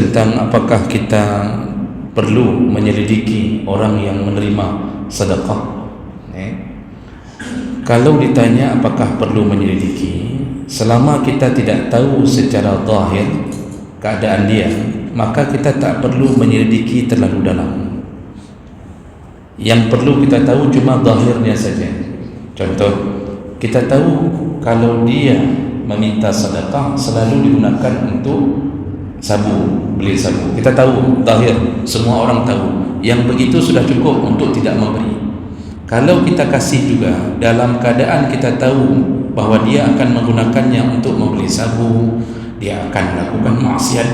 tentang apakah kita perlu menyelidiki orang yang menerima sedekah. Kalau ditanya apakah perlu menyelidiki, selama kita tidak tahu secara zahir keadaan dia, maka kita tak perlu menyelidiki terlalu dalam. Yang perlu kita tahu cuma zahirnya saja. Contoh, kita tahu kalau dia meminta sedekah selalu digunakan untuk sabu, beli sabu. Kita tahu zahir, semua orang tahu. Yang begitu sudah cukup untuk tidak memberi. Kalau kita kasih juga dalam keadaan kita tahu bahwa dia akan menggunakannya untuk membeli sabu, dia akan melakukan maksiat,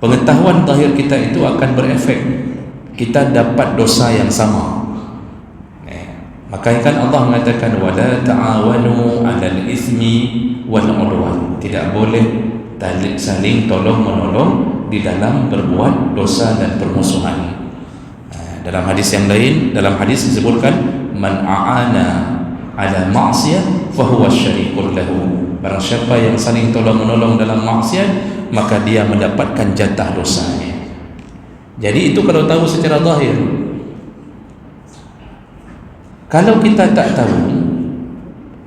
pengetahuan zahir kita itu akan berefek, kita dapat dosa yang sama. Makanya kan Allah mengatakan wala ta'awanu 'alal itsmi wal 'udwan, tidak boleh saling tolong menolong di dalam berbuat dosa dan permusuhan. Dalam hadis yang lain, dalam hadis disebutkan man a'ana 'ala ma'siyah fa huwa syarikun lahu. Barang siapa yang saling tolong menolong dalam maksiat, maka dia mendapatkan jatah dosanya. Jadi itu kalau tahu secara zahir. Kalau kita tak tahu,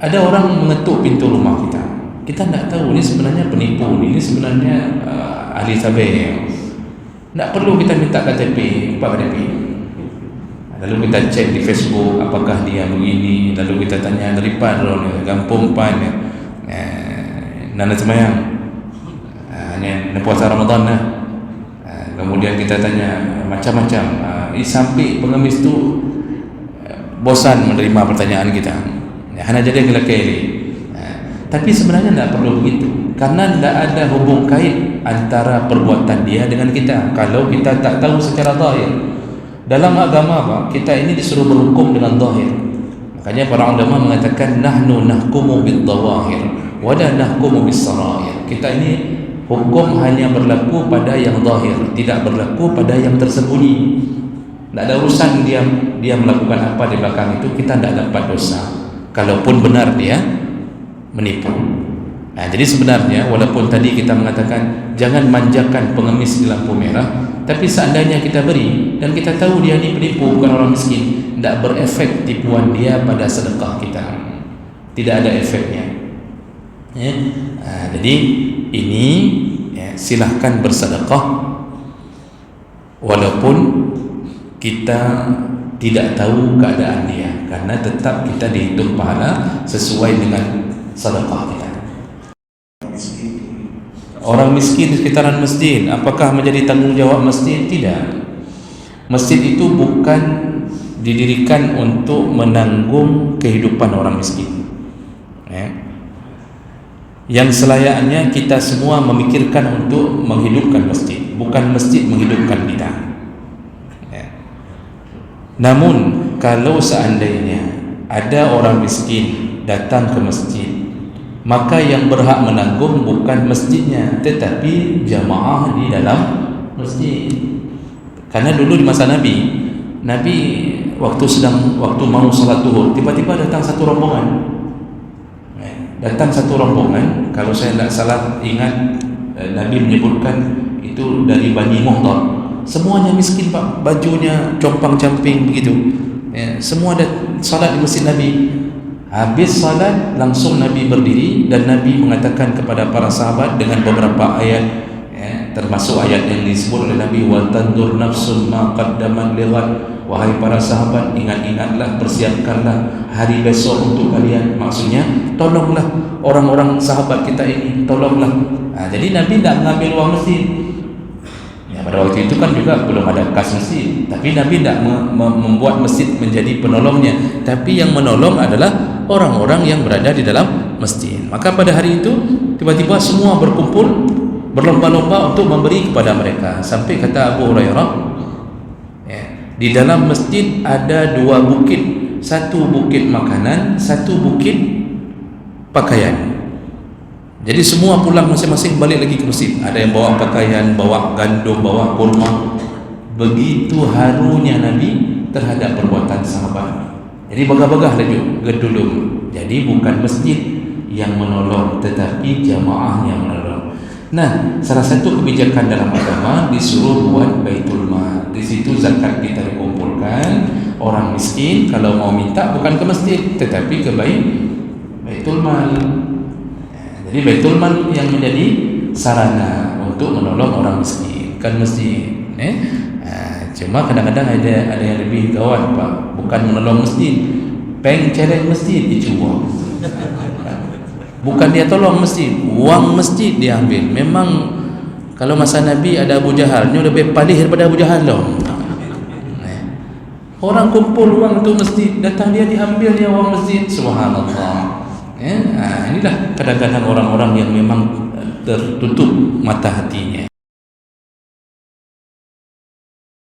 ada orang mengetuk pintu rumah kita, kita tak tahu ini sebenarnya penipu, ini sebenarnya ahli tabir. Tak perlu kita minta KTP, apa KTP. Lalu kita cek di Facebook apakah dia begini, lalu kita tanya dari padron, kampung pan, nana semayang, ni puasa Ramadan lah. Kemudian kita tanya macam-macam. Sampai pengemis tu bosan menerima pertanyaan kita. Hanya jadi ngelakai ni. Tapi sebenarnya tidak perlu begitu, karena tidak ada hubung kait antara perbuatan dia dengan kita. Kalau kita tak tahu secara zahir. Dalam agama apa? Kita ini disuruh berhukum dengan zahir. Makanya para ulama mengatakan nahnu nahkumu bid-dhawahir wa la nahkumu bis-sarair. Kita ini hukum hanya berlaku pada yang zahir, tidak berlaku pada yang tersembunyi. Tak ada urusan dia melakukan apa di belakang itu, kita tidak dapat dosa kalaupun benar dia menipu. Jadi sebenarnya walaupun tadi kita mengatakan jangan manjakan pengemis di lampu merah, tapi seandainya kita beri dan kita tahu dia ni penipu, bukan orang miskin, tidak berefek tipuan dia pada sedekah kita, tidak ada efeknya. Jadi ini silahkan bersedekah walaupun kita tidak tahu keadaan dia, karena tetap kita dihitung pahala sesuai dengan sedekah kita. Orang miskin di sekitaran masjid, apakah menjadi tanggungjawab masjid? Tidak. Masjid itu bukan didirikan untuk menanggung kehidupan orang miskin. Yang selayaknya kita semua memikirkan untuk menghidupkan masjid, bukan masjid menghidupkan kita. Namun kalau seandainya ada orang miskin datang ke masjid, maka yang berhak menanggung bukan masjidnya, tetapi jamaah di dalam masjid. Karena dulu di masa Nabi waktu mau salat zuhur, tiba-tiba datang satu rombongan. Kalau saya tidak salah ingat, Nabi menyebutkan itu dari Bani Muhdar. Semuanya miskin Pak, bajunya compang-camping begitu. Semua ada salat di masjid Nabi. Habis salat langsung Nabi berdiri dan Nabi mengatakan kepada para sahabat dengan beberapa ayat, termasuk ayat yang disebut oleh Nabi, wa tandur nafsun ma qaddamat lighad. Wahai para sahabat, ingat-ingatlah, persiapkanlah hari besok untuk kalian. Maksudnya tolonglah orang-orang sahabat kita ini, tolonglah. Jadi Nabi tidak mengambil uang masjid. Pada waktu itu kan juga belum ada kas masjid, tapi Nabi tidak membuat masjid menjadi penolongnya, tapi yang menolong adalah orang-orang yang berada di dalam masjid. Maka pada hari itu tiba-tiba semua berkumpul berlomba-lomba untuk memberi kepada mereka, sampai kata Abu Hurairah, di dalam masjid ada dua bukit, satu bukit makanan, satu bukit pakaian. Jadi semua pulang masing-masing balik lagi ke masjid. Ada yang bawa pakaian, bawa gandum, bawa kurma. Begitu harunya Nabi terhadap perbuatan sahabat. Jadi bagah-bagah dulu. Jadi bukan masjid yang menolong, tetapi jamaah yang menolong. Nah, salah satu kebijakan dalam agama disuruh buat baitul mal. Di situ zakat kita dikumpulkan. Orang miskin kalau mau minta bukan ke masjid, tetapi ke baitul mal. Jadi baitul mal yang menjadi sarana untuk menolong orang miskin, kan masjid. Cuma kadang-kadang ada yang lebih gawat, Pak. Bukan menolong masjid, ceret masjid dicuba. Bukan dia tolong masjid, wang masjid dia ambil. Memang kalau masa Nabi ada Abu Jahal, ni lebih palih daripada Abu Jahal loh. Orang kumpul wang untuk masjid, datang dia diambil dia wang masjid. Subhanallah. Inilah kadang-kadang orang-orang yang memang tertutup mata hatinya.